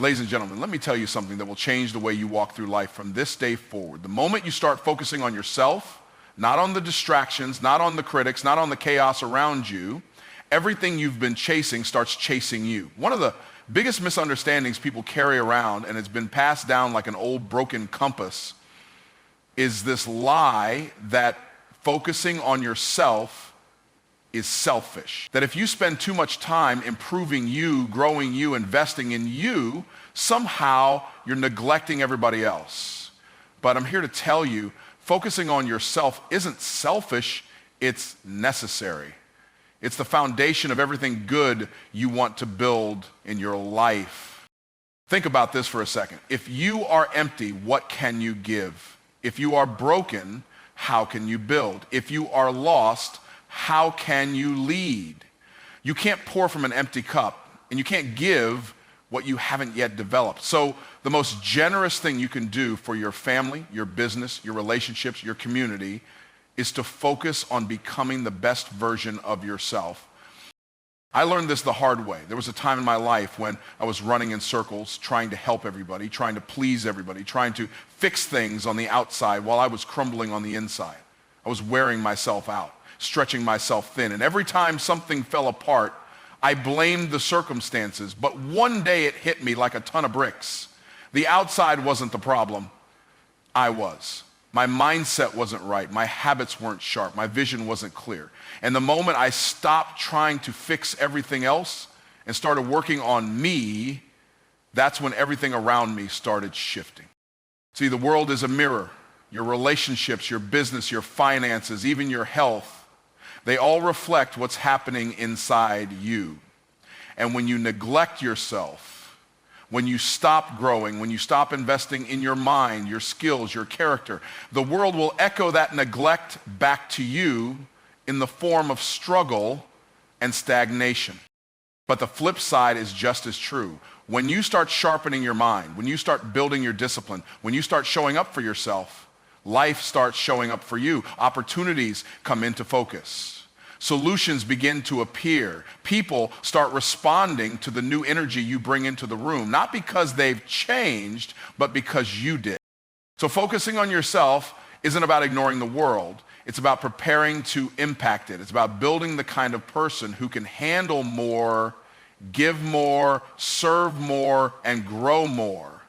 Ladies and gentlemen, let me tell you something that will change the way you walk through life from this day forward. The moment you start focusing on yourself, not on the distractions, not on the critics, not on the chaos around you, everything you've been chasing starts chasing you. One of the biggest misunderstandings people carry around, and it's been passed down like an old broken compass, is this lie that focusing on yourself is selfish. That if you spend too much time improving you, growing you, investing in you, somehow you're neglecting everybody else. But I'm here to tell you, focusing on yourself isn't selfish, it's necessary. It's the foundation of everything good you want to build in your life. Think about this for a second. If you are empty, what can you give? If you are broken, how can you build? If you are lost, how can you lead? You can't pour from an empty cup, and you can't give what you haven't yet developed. So the most generous thing you can do for your family, your business, your relationships, your community is to focus on becoming the best version of yourself. I learned this the hard way. There was a time in my life when I was running in circles, trying to help everybody, trying to please everybody, trying to fix things on the outside while I was crumbling on the inside. I was wearing myself out, stretching myself thin. And every time something fell apart, I blamed the circumstances. But one day it hit me like a ton of bricks. The outside wasn't the problem. I was. My mindset wasn't right. My habits weren't sharp. My vision wasn't clear. And the moment I stopped trying to fix everything else and started working on me, that's when everything around me started shifting. See, the world is a mirror. Your relationships, your business, your finances, even your health, they all reflect what's happening inside you. And when you neglect yourself, when you stop growing, when you stop investing in your mind, your skills, your character, the world will echo that neglect back to you in the form of struggle and stagnation. But the flip side is just as true. When you start sharpening your mind, when you start building your discipline, when you start showing up for yourself, life starts showing up for you. Opportunities come into focus. Solutions begin to appear. People start responding to the new energy you bring into the room, not because they've changed, but because you did. So focusing on yourself isn't about ignoring the world. It's about preparing to impact it. It's about building the kind of person who can handle more, give more, serve more, and grow more.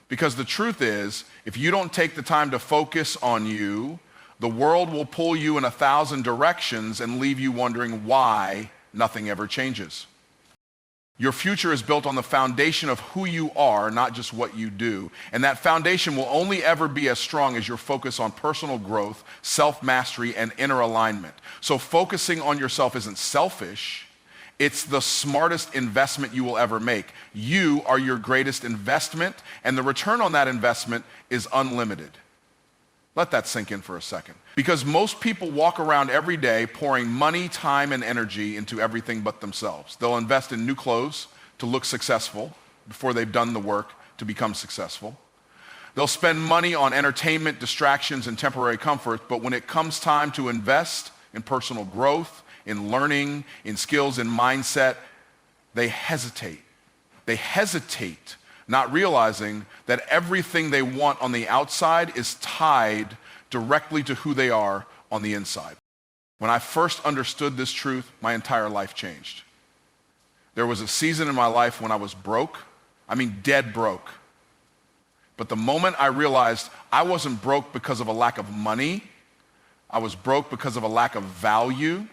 Because the truth is, if you don't take the time to focus on you, the world will pull you in 1,000 directions and leave you wondering why nothing ever changes. Your future is built on the foundation of who you are, not just what you do. And that foundation will only ever be as strong as your focus on personal growth, self-mastery, and inner alignment. So focusing on yourself isn't selfish. It's the smartest investment you will ever make. You are your greatest investment, and the return on that investment is unlimited. Let that sink in for a second. Because most people walk around every day pouring money, time, and energy into everything but themselves. They'll invest in new clothes to look successful before they've done the work to become successful. They'll spend money on entertainment, distractions, and temporary comfort, but when it comes time to invest in personal growth, in learning, in skills, in mindset, they hesitate. They hesitate, not realizing that everything they want on the outside is tied directly to who they are on the inside. When I first understood this truth, my entire life changed. There was a season in my life when I was broke, dead broke. But the moment I realized I wasn't broke because of a lack of money, I was broke because of a lack of value,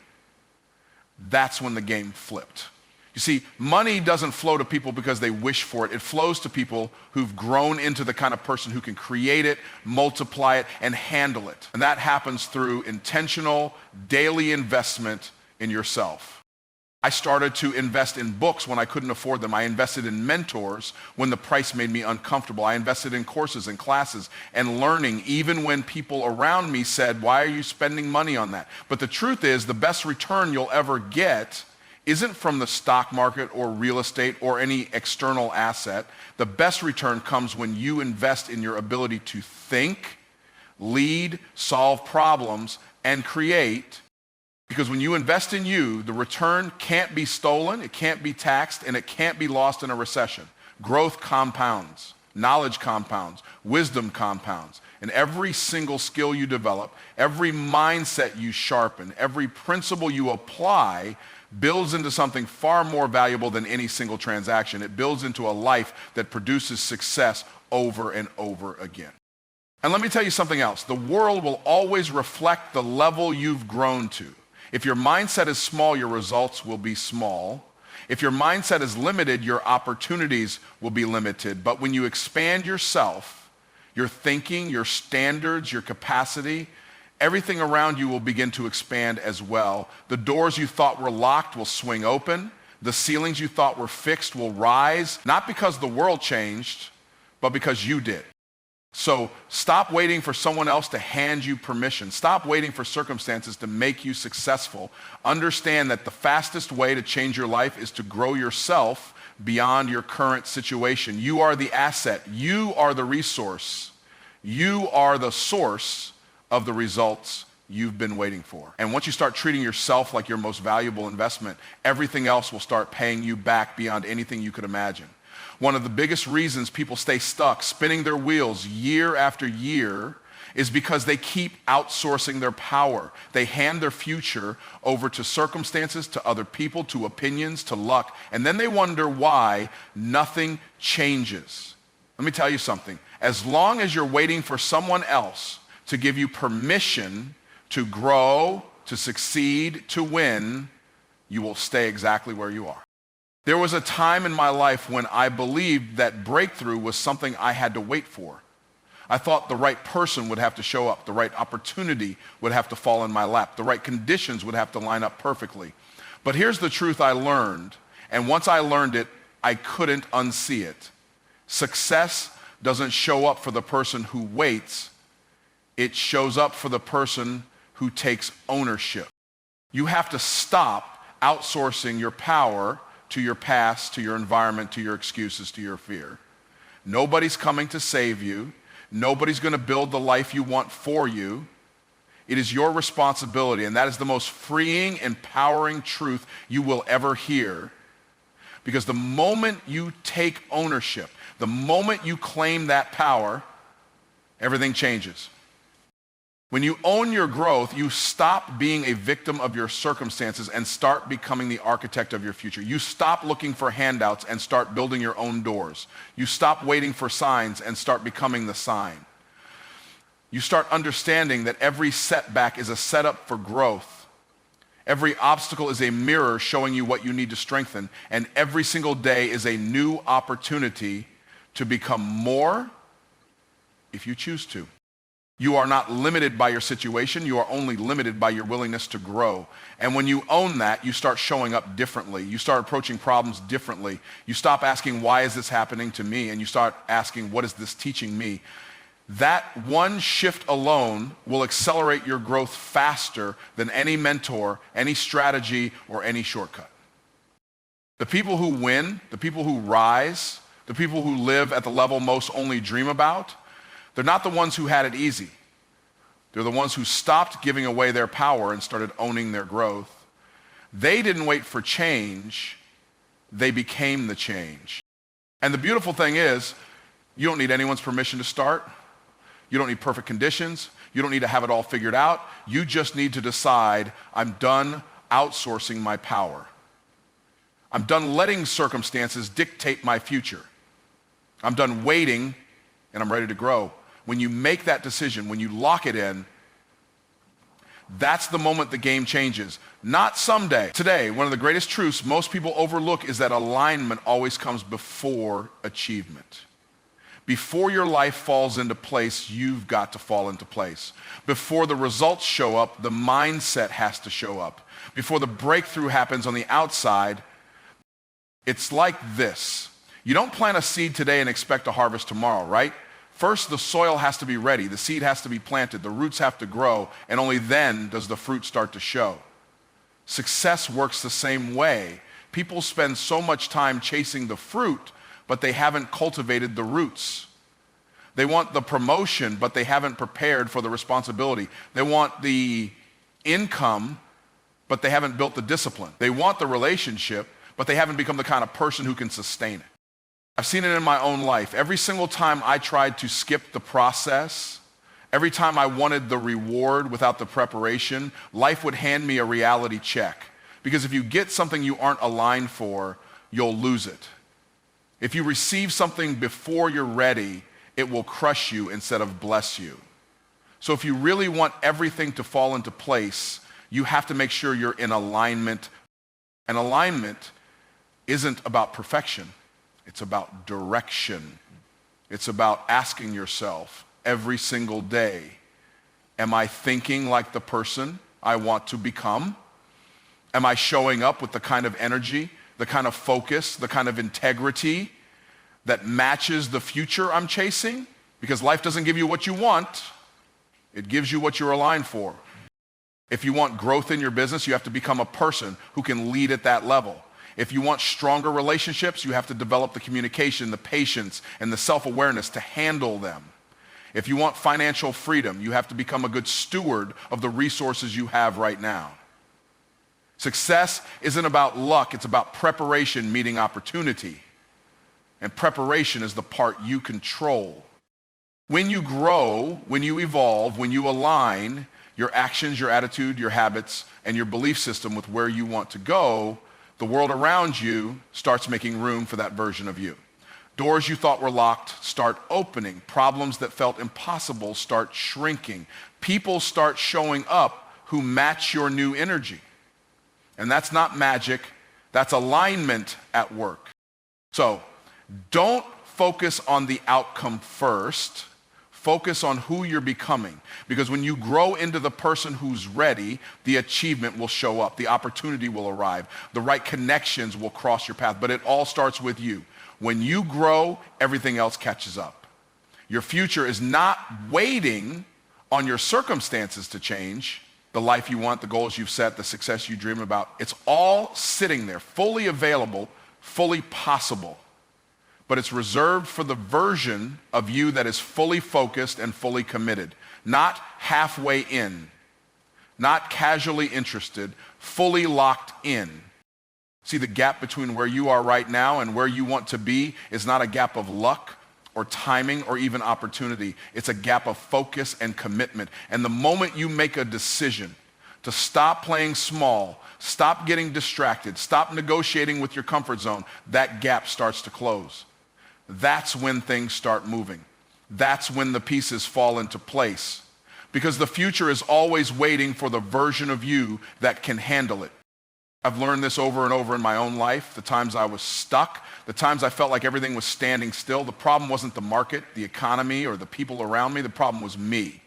that's when the game flipped. You see, money doesn't flow to people because they wish for it. It flows to people who've grown into the kind of person who can create it, multiply it, and handle it. And that happens through intentional, daily investment in yourself. I started to invest in books when I couldn't afford them. I invested in mentors when the price made me uncomfortable. I invested in courses and classes and learning even when people around me said, "Why are you spending money on that?" But the truth is, the best return you'll ever get isn't from the stock market or real estate or any external asset. The best return comes when you invest in your ability to think, lead, solve problems, and create. Because when you invest in you, the return can't be stolen, it can't be taxed, and it can't be lost in a recession. Growth compounds, knowledge compounds, wisdom compounds. And every single skill you develop, every mindset you sharpen, every principle you apply builds into something far more valuable than any single transaction. It builds into a life that produces success over and over again. And let me tell you something else. The world will always reflect the level you've grown to. If your mindset is small, your results will be small. If your mindset is limited, your opportunities will be limited. But when you expand yourself, your thinking, your standards, your capacity, everything around you will begin to expand as well. The doors you thought were locked will swing open. The ceilings you thought were fixed will rise, not because the world changed, but because you did. So stop waiting for someone else to hand you permission. Stop waiting for circumstances to make you successful. Understand that the fastest way to change your life is to grow yourself beyond your current situation. You are the asset. You are the resource. You are the source of the results you've been waiting for. And once you start treating yourself like your most valuable investment, everything else will start paying you back beyond anything you could imagine. One of the biggest reasons people stay stuck, spinning their wheels year after year, is because they keep outsourcing their power. They hand their future over to circumstances, to other people, to opinions, to luck, and then they wonder why nothing changes. Let me tell you something. As long as you're waiting for someone else to give you permission to grow, to succeed, to win, you will stay exactly where you are. There was a time in my life when I believed that breakthrough was something I had to wait for. I thought the right person would have to show up, the right opportunity would have to fall in my lap, the right conditions would have to line up perfectly. But here's the truth I learned, and once I learned it, I couldn't unsee it. Success doesn't show up for the person who waits, it shows up for the person who takes ownership. You have to stop outsourcing your power to your past, to your environment, to your excuses, to your fear. Nobody's coming to save you. Nobody's going to build the life you want for you. It is your responsibility, and that is the most freeing, empowering truth you will ever hear. Because the moment you take ownership, the moment you claim that power, everything changes. When you own your growth, you stop being a victim of your circumstances and start becoming the architect of your future. You stop looking for handouts and start building your own doors. You stop waiting for signs and start becoming the sign. You start understanding that every setback is a setup for growth. Every obstacle is a mirror showing you what you need to strengthen, and every single day is a new opportunity to become more if you choose to. You are not limited by your situation. You are only limited by your willingness to grow. And when you own that, you start showing up differently. You start approaching problems differently. You stop asking, why is this happening to me? And you start asking, what is this teaching me? That one shift alone will accelerate your growth faster than any mentor, any strategy, or any shortcut. The people who win, the people who rise, the people who live at the level most only dream about, they're not the ones who had it easy. They're the ones who stopped giving away their power and started owning their growth. They didn't wait for change. They became the change. And the beautiful thing is, you don't need anyone's permission to start. You don't need perfect conditions. You don't need to have it all figured out. You just need to decide, I'm done outsourcing my power. I'm done letting circumstances dictate my future. I'm done waiting, and I'm ready to grow. When you make that decision, when you lock it in, that's the moment the game changes. Not someday. Today, one of the greatest truths most people overlook is that alignment always comes before achievement. Before your life falls into place, you've got to fall into place. Before the results show up, the mindset has to show up. Before the breakthrough happens on the outside, it's like this. You don't plant a seed today and expect a harvest tomorrow, right? First, the soil has to be ready. The seed has to be planted. The roots have to grow, and only then does the fruit start to show. Success works the same way. People spend so much time chasing the fruit, but they haven't cultivated the roots. They want the promotion, but they haven't prepared for the responsibility. They want the income, but they haven't built the discipline. They want the relationship, but they haven't become the kind of person who can sustain it. I've seen it in my own life. Every single time I tried to skip the process, every time I wanted the reward without the preparation, life would hand me a reality check. Because if you get something you aren't aligned for, you'll lose it. If you receive something before you're ready, it will crush you instead of bless you. So if you really want everything to fall into place, you have to make sure you're in alignment. And alignment isn't about perfection. It's about direction. It's about asking yourself every single day, am I thinking like the person I want to become? Am I showing up with the kind of energy, the kind of focus, the kind of integrity that matches the future I'm chasing? Because life doesn't give you what you want. It gives you what you're aligned for. If you want growth in your business, you have to become a person who can lead at that level. If you want stronger relationships, you have to develop the communication, the patience, and the self-awareness to handle them. If you want financial freedom, you have to become a good steward of the resources you have right now. Success isn't about luck, it's about preparation meeting opportunity. And preparation is the part you control. When you grow, when you evolve, when you align your actions, your attitude, your habits, and your belief system with where you want to go, the world around you starts making room for that version of you. Doors you thought were locked start opening. Problems that felt impossible start shrinking. People start showing up who match your new energy. And that's not magic, that's alignment at work. So don't focus on the outcome first. Focus on who you're becoming. Because when you grow into the person who's ready, the achievement will show up. The opportunity will arrive. The right connections will cross your path. But it all starts with you. When you grow, everything else catches up. Your future is not waiting on your circumstances to change. The life you want, the goals you've set, the success you dream about. It's all sitting there, fully available, fully possible. But it's reserved for the version of you that is fully focused and fully committed. Not halfway in, not casually interested, fully locked in. See, the gap between where you are right now and where you want to be is not a gap of luck or timing or even opportunity. It's a gap of focus and commitment. And the moment you make a decision to stop playing small, stop getting distracted, stop negotiating with your comfort zone, that gap starts to close. That's when things start moving. That's when the pieces fall into place. Because the future is always waiting for the version of you that can handle it. I've learned this over and over in my own life. The times I was stuck, the times I felt like everything was standing still. The problem wasn't the market, the economy, or the people around me. The problem was me.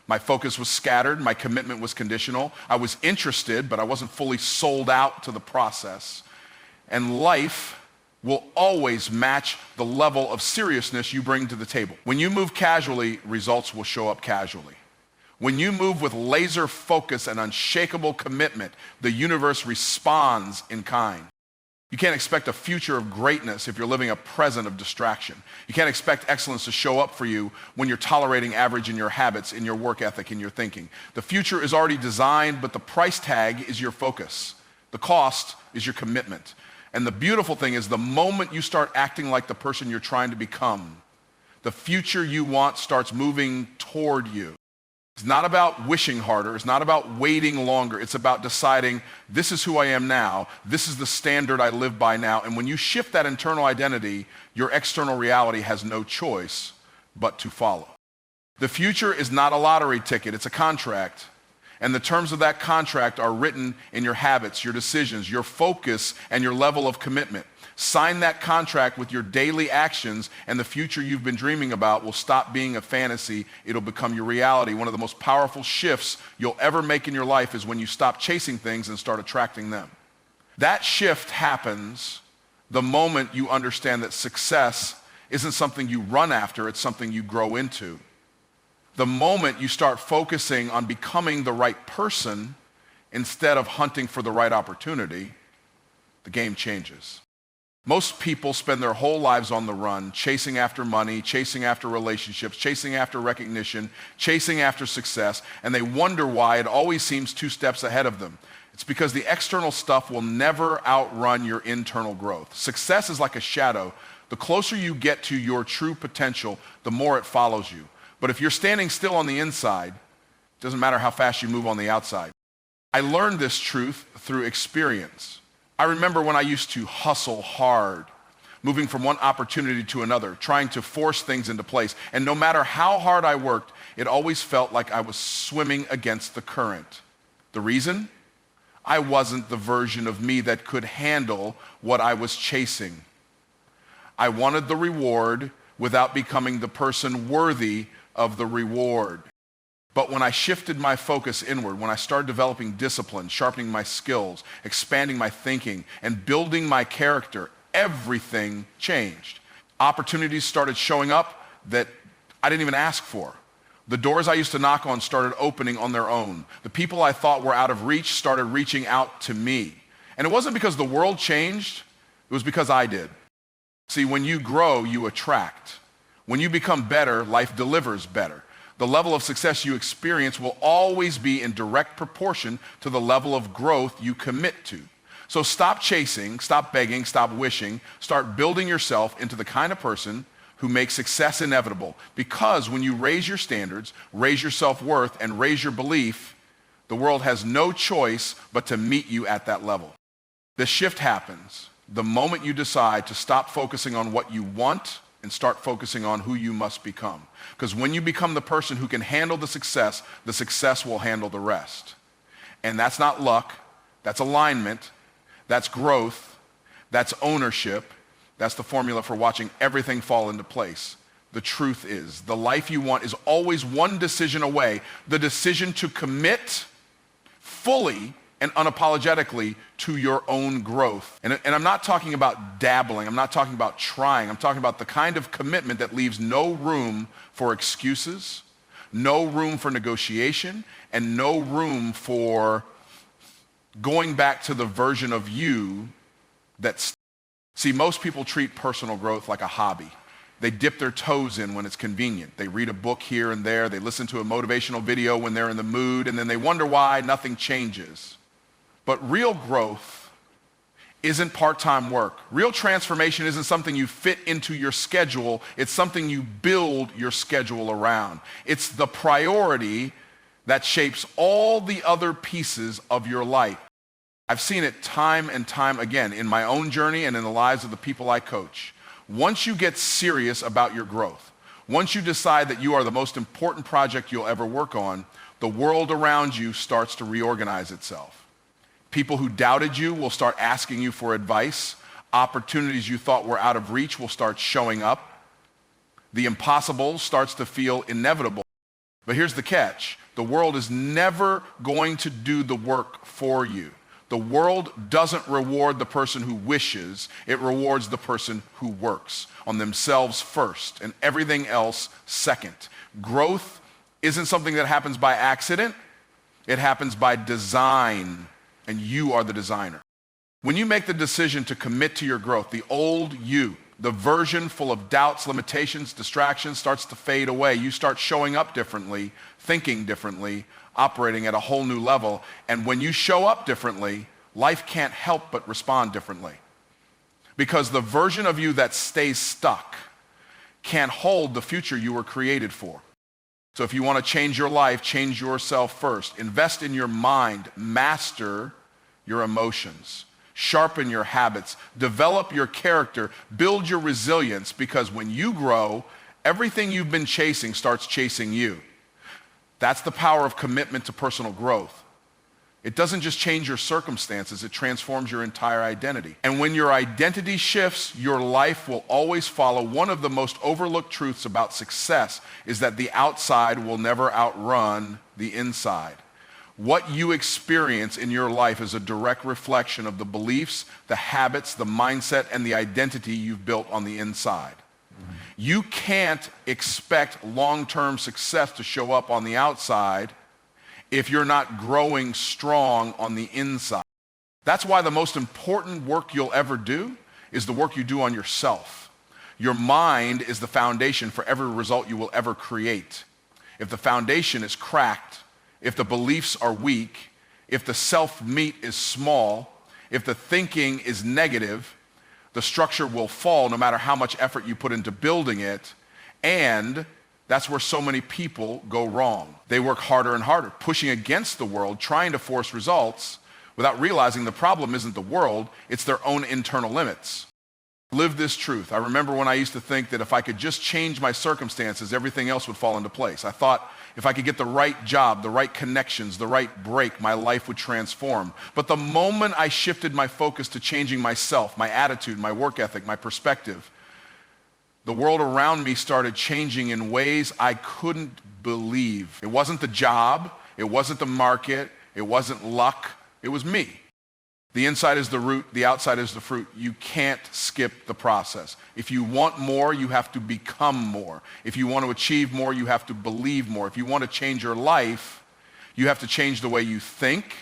My focus was scattered. My commitment was conditional. I was interested, but I wasn't fully sold out to the process. And life will always match the level of seriousness you bring to the table. When you move casually, results will show up casually. When you move with laser focus and unshakable commitment, the universe responds in kind. You can't expect a future of greatness if you're living a present of distraction. You can't expect excellence to show up for you when you're tolerating average in your habits, in your work ethic, in your thinking. The future is already designed, but the price tag is your focus. The cost is your commitment. And the beautiful thing is the moment you start acting like the person you're trying to become, the future you want starts moving toward you. It's not about wishing harder. It's not about waiting longer. It's about deciding, this is who I am now. This is the standard I live by now. And when you shift that internal identity, your external reality has no choice but to follow. The future is not a lottery ticket. It's a contract. And the terms of that contract are written in your habits, your decisions, your focus, and your level of commitment. Sign that contract with your daily actions, and the future you've been dreaming about will stop being a fantasy. It'll become your reality. One of the most powerful shifts you'll ever make in your life is when you stop chasing things and start attracting them. That shift happens the moment you understand that success isn't something you run after, it's something you grow into. The moment you start focusing on becoming the right person instead of hunting for the right opportunity, the game changes. Most people spend their whole lives on the run, chasing after money, chasing after relationships, chasing after recognition, chasing after success, and they wonder why it always seems 2 steps ahead of them. It's because the external stuff will never outrun your internal growth. Success is like a shadow. The closer you get to your true potential, the more it follows you. But if you're standing still on the inside, it doesn't matter how fast you move on the outside. I learned this truth through experience. I remember when I used to hustle hard, moving from one opportunity to another, trying to force things into place. And no matter how hard I worked, it always felt like I was swimming against the current. The reason? I wasn't the version of me that could handle what I was chasing. I wanted the reward without becoming the person worthy of the reward. But when I shifted my focus inward, when I started developing discipline, sharpening my skills, expanding my thinking, and building my character, everything changed. Opportunities started showing up that I didn't even ask for. The doors I used to knock on started opening on their own. The people I thought were out of reach started reaching out to me. And it wasn't because the world changed, it was because I did. See, when you grow, you attract. When you become better, life delivers better. The level of success you experience will always be in direct proportion to the level of growth you commit to. So stop chasing, stop begging, stop wishing, start building yourself into the kind of person who makes success inevitable. Because when you raise your standards, raise your self-worth, and raise your belief, the world has no choice but to meet you at that level. The shift happens the moment you decide to stop focusing on what you want and start focusing on who you must become. Because when you become the person who can handle the success will handle the rest. And that's not luck, that's alignment, that's growth, that's ownership, that's the formula for watching everything fall into place. The truth is, the life you want is always one decision away, the decision to commit fully and unapologetically to your own growth. And I'm not talking about dabbling, I'm not talking about trying, I'm talking about the kind of commitment that leaves no room for excuses, no room for negotiation, and no room for going back to the version of you that's... See, most people treat personal growth like a hobby. They dip their toes in when it's convenient. They read a book here and there, they listen to a motivational video when they're in the mood, and then they wonder why nothing changes. But real growth isn't part-time work. Real transformation isn't something you fit into your schedule. It's something you build your schedule around. It's the priority that shapes all the other pieces of your life. I've seen it time and time again in my own journey and in the lives of the people I coach. Once you get serious about your growth, once you decide that you are the most important project you'll ever work on, the world around you starts to reorganize itself. People who doubted you will start asking you for advice. Opportunities you thought were out of reach will start showing up. The impossible starts to feel inevitable. But here's the catch. The world is never going to do the work for you. The world doesn't reward the person who wishes. It rewards the person who works on themselves first and everything else second. Growth isn't something that happens by accident. It happens by design. And you are the designer. When you make the decision to commit to your growth, the old you, the version full of doubts, limitations, distractions starts to fade away. You start showing up differently, thinking differently, operating at a whole new level. And when you show up differently, life can't help but respond differently. Because the version of you that stays stuck can't hold the future you were created for. So if you want to change your life, change yourself first. Invest in your mind. Master your emotions. Sharpen your habits. Develop your character. Build your resilience, because when you grow, everything you've been chasing starts chasing you. That's the power of commitment to personal growth. It doesn't just change your circumstances, it transforms your entire identity. And when your identity shifts, your life will always follow. One of the most overlooked truths about success is that the outside will never outrun the inside. What you experience in your life is a direct reflection of the beliefs, the habits, the mindset, and the identity you've built on the inside. You can't expect long-term success to show up on the outside if you're not growing strong on the inside. That's why the most important work you'll ever do is the work you do on yourself. Your mind is the foundation for every result you will ever create. If the foundation is cracked, if the beliefs are weak, if the self-meat is small, if the thinking is negative, The structure will fall no matter how much effort you put into building it, and that's where so many people go wrong. They work harder and harder, pushing against the world, trying to force results without realizing the problem isn't the world, it's their own internal limits. Live this truth. I remember when I used to think that if I could just change my circumstances, everything else would fall into place. I thought if I could get the right job, the right connections, the right break, my life would transform. But the moment I shifted my focus to changing myself, my attitude, my work ethic, my perspective, the world around me started changing in ways I couldn't believe. It wasn't the job, it wasn't the market, it wasn't luck, it was me. The inside is the root, the outside is the fruit. You can't skip the process. If you want more, you have to become more. If you want to achieve more, you have to believe more. If you want to change your life, you have to change the way you think,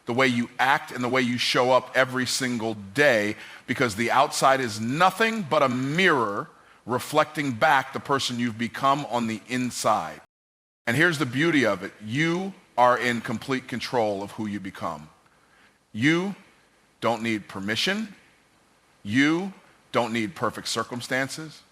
the way you act, and the way you show up every single day, because the outside is nothing but a mirror reflecting back the person you've become on the inside. And here's the beauty of it. You are in complete control of who you become. You don't need permission. You don't need perfect circumstances.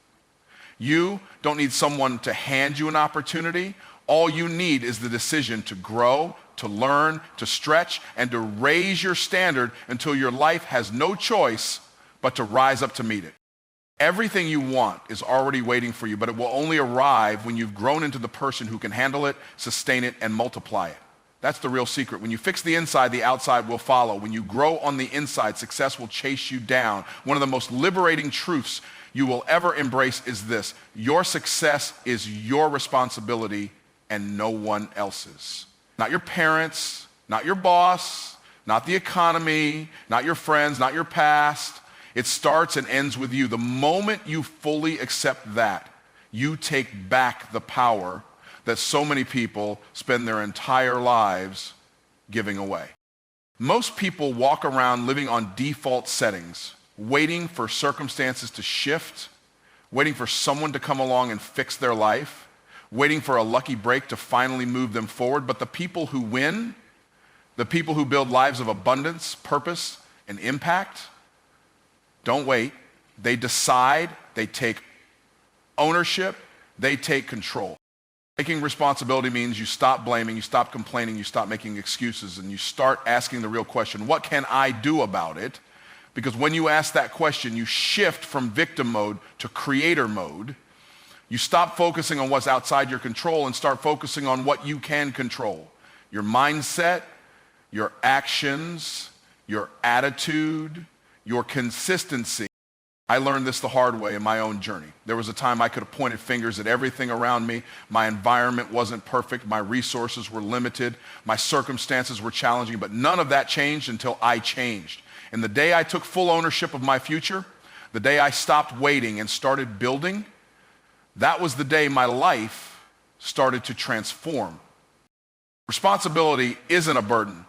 You don't need someone to hand you an opportunity. All you need is the decision to grow, to learn, to stretch, and to raise your standard until your life has no choice but to rise up to meet it. Everything you want is already waiting for you, but it will only arrive when you've grown into the person who can handle it, sustain it, and multiply it. That's the real secret. When you fix the inside, the outside will follow. When you grow on the inside, success will chase you down. One of the most liberating truths you will ever embrace is this: your success is your responsibility and no one else's. Not your parents, not your boss, not the economy, not your friends, not your past. It starts and ends with you. The moment you fully accept that, you take back the power that so many people spend their entire lives giving away. Most people walk around living on default settings, waiting for circumstances to shift, waiting for someone to come along and fix their life, waiting for a lucky break to finally move them forward. But the people who win, the people who build lives of abundance, purpose, and impact, don't wait. They decide, they take ownership, they take control. Taking responsibility means you stop blaming, you stop complaining, you stop making excuses, and you start asking the real question: what can I do about it? Because when you ask that question, you shift from victim mode to creator mode. You stop focusing on what's outside your control and start focusing on what you can control. Your mindset, your actions, your attitude, your consistency. I learned this the hard way in my own journey. There was a time I could have pointed fingers at everything around me. My environment wasn't perfect. My resources were limited. My circumstances were challenging, but none of that changed until I changed. And the day I took full ownership of my future, the day I stopped waiting and started building, that was the day my life started to transform. Responsibility isn't a burden.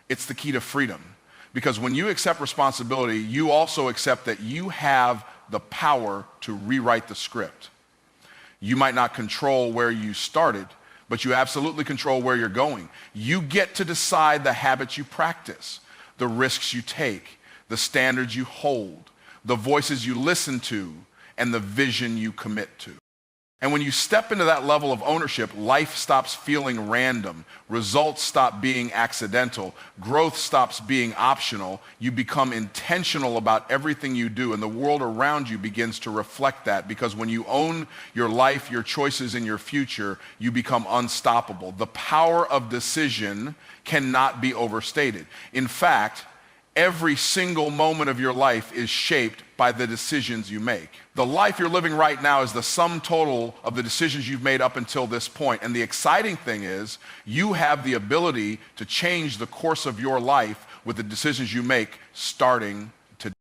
It's the key to freedom. Because when you accept responsibility, you also accept that you have the power to rewrite the script. You might not control where you started, but you absolutely control where you're going. You get to decide the habits you practice, the risks you take, the standards you hold, the voices you listen to, and the vision you commit to. And when you step into that level of ownership, life stops feeling random. Results stop being accidental. Growth stops being optional. You become intentional about everything you do, and the world around you begins to reflect that, because when you own your life, your choices, and your future, you become unstoppable. The power of decision cannot be overstated. In fact, every single moment of your life is shaped by the decisions you make. The life you're living right now is the sum total of the decisions you've made up until this point. And the exciting thing is, you have the ability to change the course of your life with the decisions you make starting today.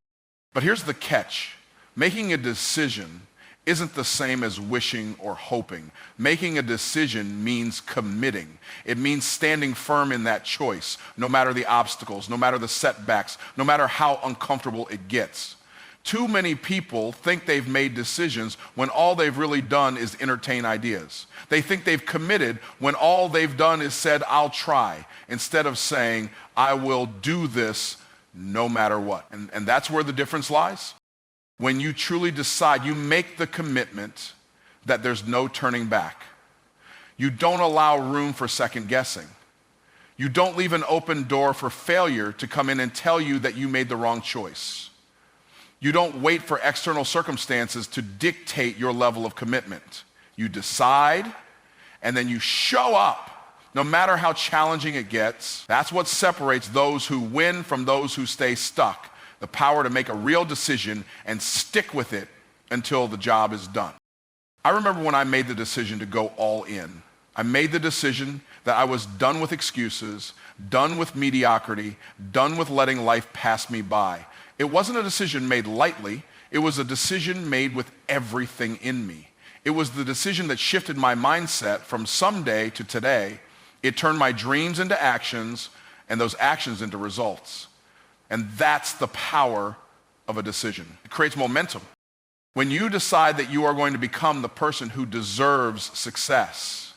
But here's the catch. Making a decision isn't the same as wishing or hoping. Making a decision means committing. It means standing firm in that choice, no matter the obstacles, no matter the setbacks, no matter how uncomfortable it gets. Too many people think they've made decisions when all they've really done is entertain ideas. They think they've committed when all they've done is said, "I'll try," instead of saying, "I will do this no matter what." And that's where the difference lies. When you truly decide, you make the commitment that there's no turning back. You don't allow room for second guessing. You don't leave an open door for failure to come in and tell you that you made the wrong choice. You don't wait for external circumstances to dictate your level of commitment. You decide, and then you show up, no matter how challenging it gets. That's what separates those who win from those who stay stuck. The power to make a real decision and stick with it until the job is done. I remember when I made the decision to go all in. I made the decision that I was done with excuses, done with mediocrity, done with letting life pass me by. It wasn't a decision made lightly. It was a decision made with everything in me. It was the decision that shifted my mindset from someday to today. It turned my dreams into actions and those actions into results. And that's the power of a decision. It creates momentum. When you decide that you are going to become the person who deserves success,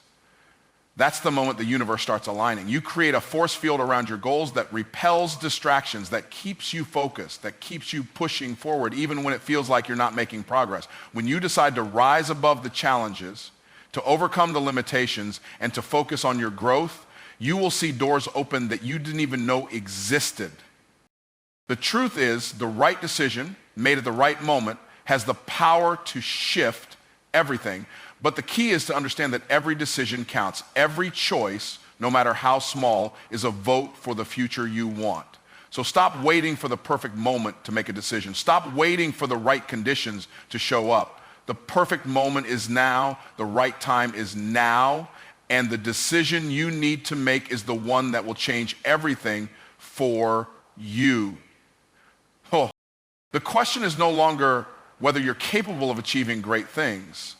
that's the moment the universe starts aligning. You create a force field around your goals that repels distractions, that keeps you focused, that keeps you pushing forward even when it feels like you're not making progress. When you decide to rise above the challenges, to overcome the limitations, and to focus on your growth, you will see doors open that you didn't even know existed. The truth is, the right decision made at the right moment has the power to shift everything. But the key is to understand that every decision counts. Every choice, no matter how small, is a vote for the future you want. So stop waiting for the perfect moment to make a decision. Stop waiting for the right conditions to show up. The perfect moment is now. The right time is now. And the decision you need to make is the one that will change everything for you. Oh. The question is no longer whether you're capable of achieving great things.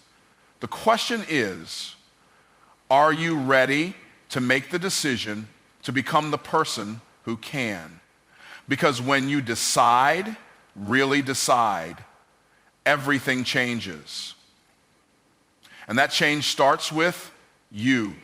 The question is, are you ready to make the decision to become the person who can? Because when you decide, really decide, everything changes. And that change starts with you.